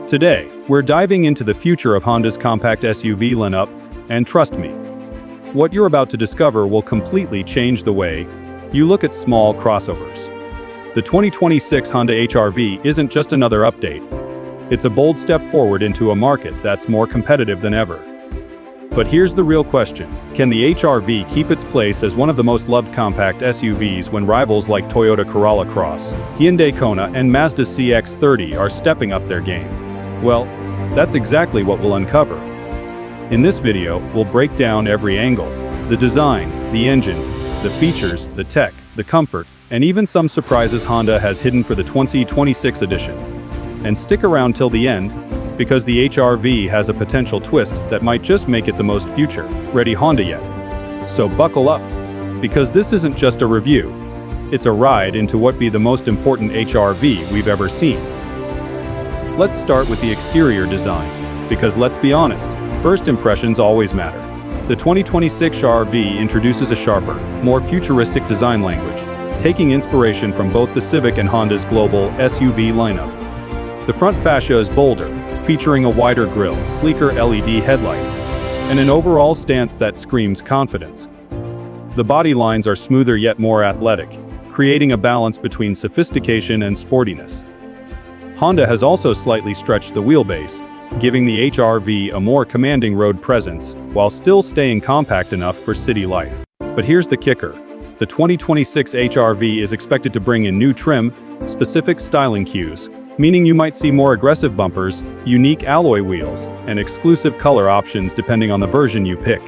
Today, we're diving into the future of Honda's compact SUV lineup, and trust me, what you're about to discover will completely change the way you look at small crossovers. The 2026 Honda HR-V isn't just another update. It's a bold step forward into a market that's more competitive than ever. But here's the real question. Can the HR-V keep its place as one of the most loved compact SUVs when rivals like Toyota Corolla Cross, Hyundai Kona, and Mazda CX-30 are stepping up their game? Well, that's exactly what we'll uncover. In this video, we'll break down every angle: the design, the engine, the features, the tech, the comfort, and even some surprises Honda has hidden for the 2026 edition. And stick around till the end, because the HR-V has a potential twist that might just make it the most future-ready Honda yet. So buckle up, because this isn't just a review. It's a ride into what be the most important HR-V we've ever seen. Let's start with the exterior design, because let's be honest, first impressions always matter. The 2026 HR-V introduces a sharper, more futuristic design language, taking inspiration from both the Civic and Honda's global SUV lineup. The front fascia is bolder, featuring a wider grille, sleeker LED headlights, and an overall stance that screams confidence. The body lines are smoother yet more athletic, creating a balance between sophistication and sportiness. Honda has also slightly stretched the wheelbase, giving the HR-V a more commanding road presence, while still staying compact enough for city life. But here's the kicker. The 2026 HR-V is expected to bring in new trim, specific styling cues, meaning you might see more aggressive bumpers, unique alloy wheels, and exclusive color options depending on the version you pick.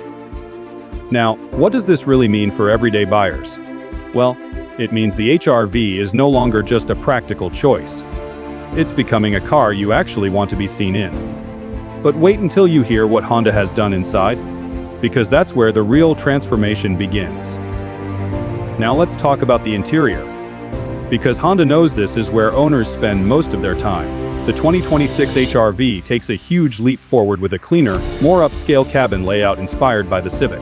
Now, what does this really mean for everyday buyers? Well, it means the HR-V is no longer just a practical choice. It's becoming a car you actually want to be seen in. But wait until you hear what Honda has done inside, because that's where the real transformation begins. Now let's talk about the interior. Because Honda knows this is where owners spend most of their time. The 2026 HR-V takes a huge leap forward with a cleaner, more upscale cabin layout inspired by the Civic.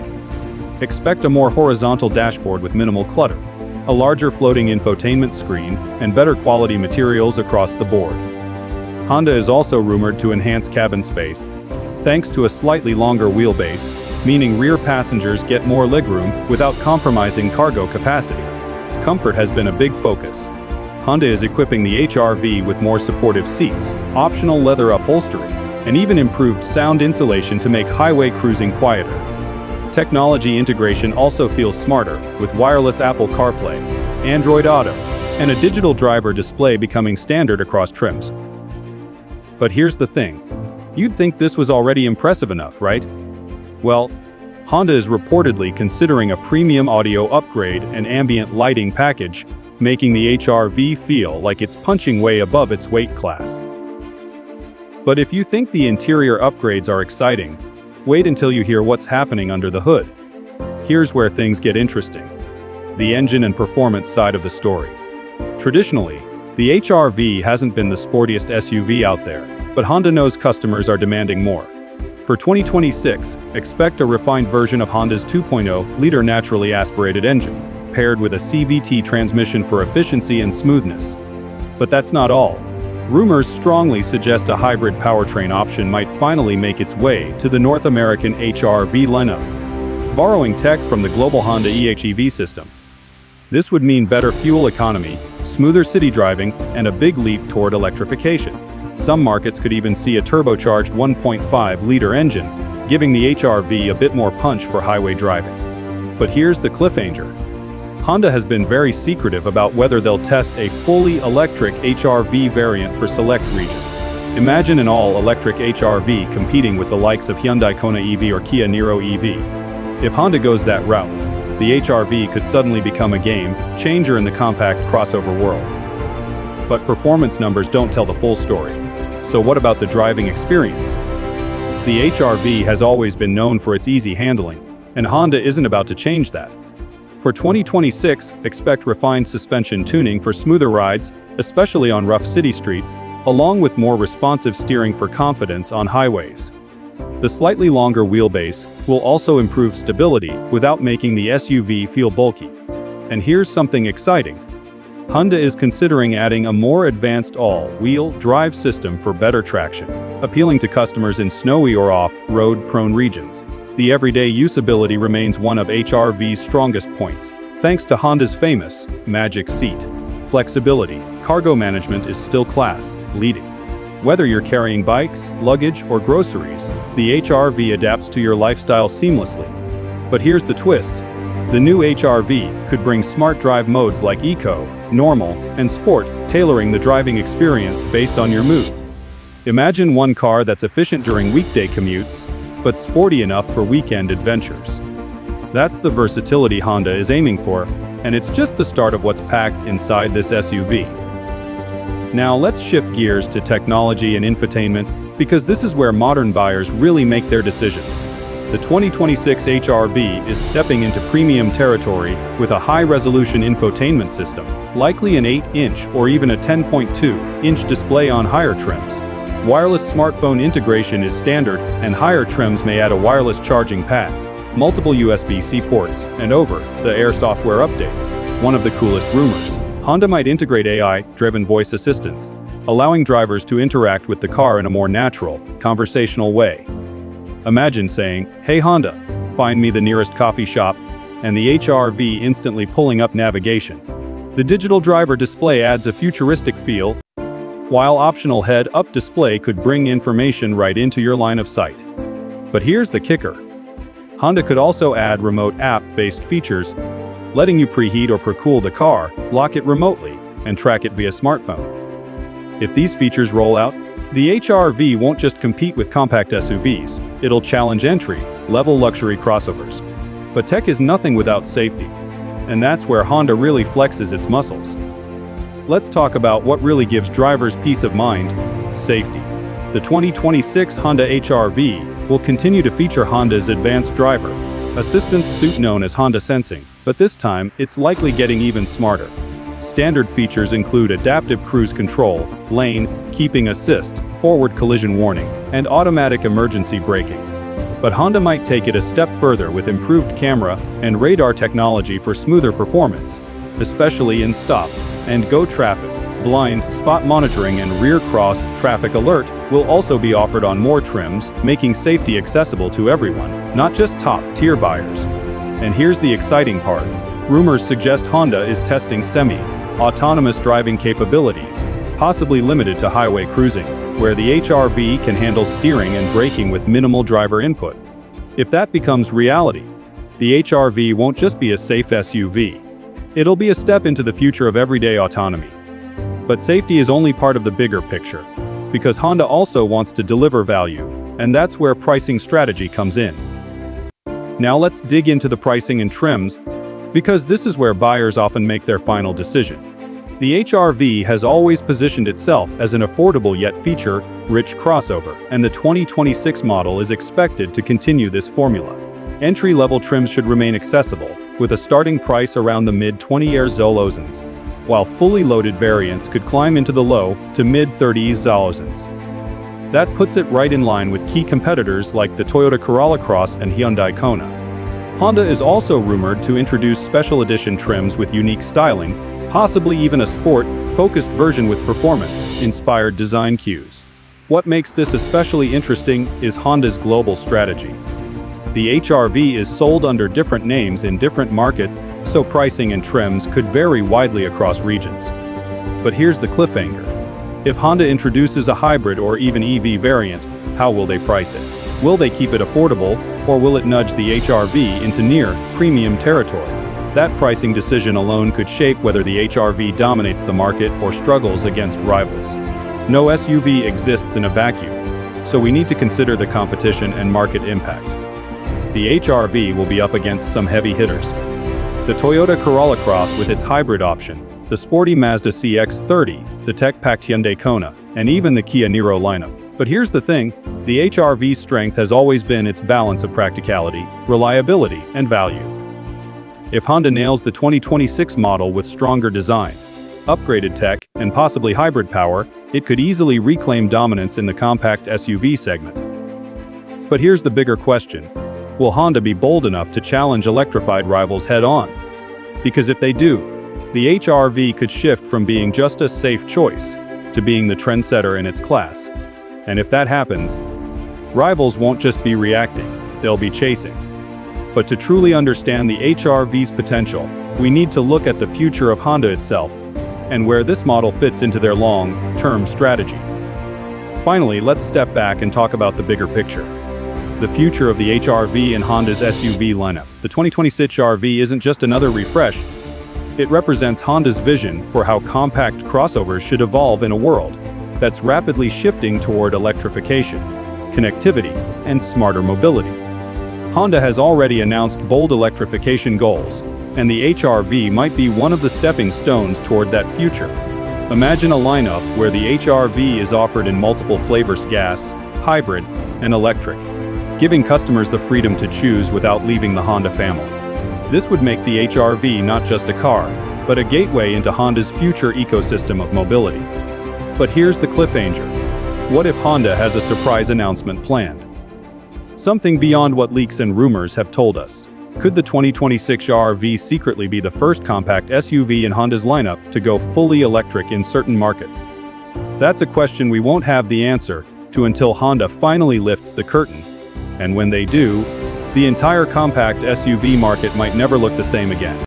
Expect a more horizontal dashboard with minimal clutter, a larger floating infotainment screen, and better quality materials across the board. Honda is also rumored to enhance cabin space, thanks to a slightly longer wheelbase, meaning rear passengers get more legroom without compromising cargo capacity. Comfort has been a big focus. Honda is equipping the HR-V with more supportive seats, optional leather upholstery, and even improved sound insulation to make highway cruising quieter. Technology integration also feels smarter, with wireless Apple CarPlay, Android Auto, and a digital driver display becoming standard across trims. But here's the thing. You'd think this was already impressive enough, right? Well, Honda is reportedly considering a premium audio upgrade and ambient lighting package, making the HR-V feel like it's punching way above its weight class. But if you think the interior upgrades are exciting, wait until you hear what's happening under the hood. Here's where things get interesting. The engine and performance side of the story. Traditionally, the HR-V hasn't been the sportiest SUV out there, but Honda knows customers are demanding more. For 2026, expect a refined version of Honda's 2.0-liter naturally aspirated engine, paired with a CVT transmission for efficiency and smoothness. But that's not all. Rumors strongly suggest a hybrid powertrain option might finally make its way to the North American HR-V lineup, borrowing tech from the global Honda eHEV system. This would mean better fuel economy, smoother city driving, and a big leap toward electrification. Some markets could even see a turbocharged 1.5-liter engine, giving the HR-V a bit more punch for highway driving. But here's the cliffhanger. Honda has been very secretive about whether they'll test a fully electric HR-V variant for select regions. Imagine an all-electric HR-V competing with the likes of Hyundai Kona EV or Kia Niro EV. If Honda goes that route, the HR-V could suddenly become a game changer in the compact crossover world. But performance numbers don't tell the full story. So what about the driving experience? The HR-V has always been known for its easy handling, and Honda isn't about to change that. For 2026, expect refined suspension tuning for smoother rides, especially on rough city streets, along with more responsive steering for confidence on highways. The slightly longer wheelbase will also improve stability without making the SUV feel bulky. And here's something exciting. Honda is considering adding a more advanced all-wheel drive system for better traction, appealing to customers in snowy or off-road prone regions. The everyday usability remains one of HR-V's strongest points, thanks to Honda's famous magic seat. Flexibility, cargo management is still class-leading. Whether you're carrying bikes, luggage, or groceries, the HR-V adapts to your lifestyle seamlessly. But here's the twist. The new HR-V could bring smart drive modes like Eco, Normal, and Sport, tailoring the driving experience based on your mood. Imagine one car that's efficient during weekday commutes, but sporty enough for weekend adventures. That's the versatility Honda is aiming for, and it's just the start of what's packed inside this SUV. Now let's shift gears to technology and infotainment, because this is where modern buyers really make their decisions. The 2026 HR-V is stepping into premium territory with a high-resolution infotainment system, likely an 8-inch or even a 10.2-inch display on higher trims. Wireless smartphone integration is standard, and higher trims may add a wireless charging pad, multiple USB-C ports, and over-the-air software updates. One of the coolest rumors: Honda might integrate AI-driven voice assistants, allowing drivers to interact with the car in a more natural, conversational way. Imagine saying, "Hey Honda, find me the nearest coffee shop," and the HR-V instantly pulling up navigation. The digital driver display adds a futuristic feel, while optional head-up display could bring information right into your line of sight. But here's the kicker. Honda could also add remote app-based features, letting you preheat or pre-cool the car, lock it remotely, and track it via smartphone. If these features roll out, the HR-V won't just compete with compact SUVs, it'll challenge entry-level luxury crossovers. But tech is nothing without safety, and that's where Honda really flexes its muscles. Let's talk about what really gives drivers peace of mind: safety. The 2026 Honda HR-V will continue to feature Honda's advanced driver assistance suite known as Honda Sensing, but this time it's likely getting even smarter. Standard features include adaptive cruise control, lane keeping assist, forward collision warning, and automatic emergency braking. But Honda might take it a step further with improved camera and radar technology for smoother performance, especially in stop-and-go traffic. Blind spot monitoring and rear cross traffic alert will also be offered on more trims, making safety accessible to everyone, not just top-tier buyers. And here's the exciting part. Rumors suggest Honda is testing semi-autonomous driving capabilities, possibly limited to highway cruising, where the HR-V can handle steering and braking with minimal driver input. If that becomes reality, the HR-V won't just be a safe SUV. It'll be a step into the future of everyday autonomy. But safety is only part of the bigger picture, because Honda also wants to deliver value, and that's where pricing strategy comes in. Now let's dig into the pricing and trims, because this is where buyers often make their final decision. The HR-V has always positioned itself as an affordable yet feature-rich crossover, and the 2026 model is expected to continue this formula. Entry-level trims should remain accessible, with a starting price around the mid-20,000 €, while fully loaded variants could climb into the low to mid-30,000 €. That puts it right in line with key competitors like the Toyota Corolla Cross and Hyundai Kona. Honda is also rumored to introduce special edition trims with unique styling, possibly even a sport-focused version with performance-inspired design cues. What makes this especially interesting is Honda's global strategy. The HR-V is sold under different names in different markets, so pricing and trims could vary widely across regions. But here's the cliffhanger. If Honda introduces a hybrid or even EV variant, how will they price it? Will they keep it affordable, or will it nudge the HR-V into near-premium territory? That pricing decision alone could shape whether the HR-V dominates the market or struggles against rivals. No SUV exists in a vacuum, so we need to consider the competition and market impact. The HR-V will be up against some heavy hitters. The Toyota Corolla Cross with its hybrid option, the sporty Mazda CX-30, the tech-packed Hyundai Kona, and even the Kia Niro lineup. But here's the thing, the HR-V's strength has always been its balance of practicality, reliability, and value. If Honda nails the 2026 model with stronger design, upgraded tech, and possibly hybrid power, it could easily reclaim dominance in the compact SUV segment. But here's the bigger question. Will Honda be bold enough to challenge electrified rivals head-on? Because if they do, The HR-V could shift from being just a safe choice to being the trendsetter in its class. And if that happens, rivals won't just be reacting, they'll be chasing. But to truly understand the HR-V's potential, we need to look at the future of Honda itself and where this model fits into their long-term strategy. Finally, let's step back and talk about the bigger picture. The future of the HR-V and Honda's SUV lineup. The 2026 HR-V isn't just another refresh, it represents Honda's vision for how compact crossovers should evolve in a world that's rapidly shifting toward electrification, connectivity, and smarter mobility. Honda has already announced bold electrification goals, and the HR-V might be one of the stepping stones toward that future. Imagine a lineup where the HR-V is offered in multiple flavors: gas, hybrid, and electric, giving customers the freedom to choose without leaving the Honda family. This would make the HR-V not just a car, but a gateway into Honda's future ecosystem of mobility. But here's the cliffhanger. What if Honda has a surprise announcement planned? Something beyond what leaks and rumors have told us. Could the 2026 HR-V secretly be the first compact SUV in Honda's lineup to go fully electric in certain markets? That's a question we won't have the answer to until Honda finally lifts the curtain. And when they do, the entire compact SUV market might never look the same again.